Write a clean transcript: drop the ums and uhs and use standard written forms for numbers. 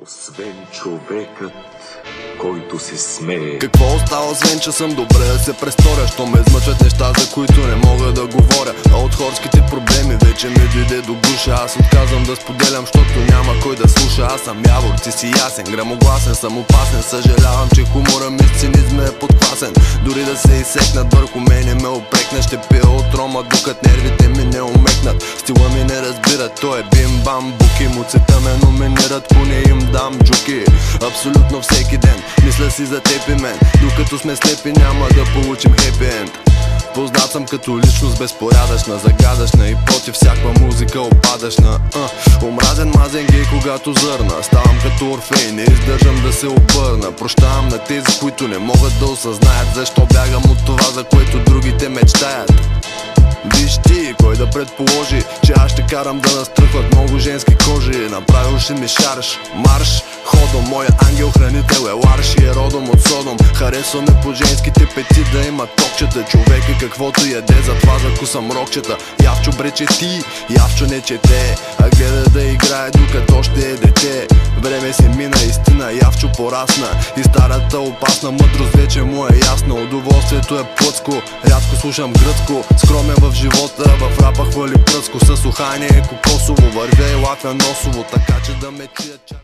Освен човекът, който се смее. Какво остава, освен че съм добре да се престоря? Що ме измъчват неща, за които не мога да говоря. А от хорските проблеми вече ми дойде до гуша. Аз отказвам да споделям, защото няма кой да слуша. Аз съм явор, ти си ясен, грамогласен, съм опасен. Съжалявам, че хумора ми с цинизма е подкласен. Дори да се изсекнат върху мене ме опрекна. Ще пия от рома, докато нервите ми не умекнат. Стила ми не разбират, той е бим-бам буки. Муците ме номинират, поне им дам джуки. Абсолютно всеки ден мисля си за теб и мен. Докато сме слепи няма да получим хепи енд. Познат съм като личност безпорядъчна, загадъчна и против всякаква музика опадъчна. Омразен мазен гей, когато зърна. Ставам като Орфей, не издържам да се обърна. Прощавам на тези, които не могат да осъзнаят защо бягам от това, за което другите мечтаят. Виж ти, кой да предположи, че аз ще карам да настръхват много женски кожи. Направил ще ми шарш, марш, ходом. Моя ангел-хранител е ларш и е родом от Содом. Харесва ме по женските пети да има токчета. Човек е каквото яде, затова закусам рокчета. Явчо брече ти, Явчо не чете, а гледа да играе докато още е дете. Време се мина, истина, Явчо порасна и старата опасна мъдрост вече му е ясна. Удоволствието е плъцко, рядко слушам гръцко. Скромен в живота, в рапа хвали пръцко. С ухание кокосово, вървя и лафя носово, така че да ме чуят.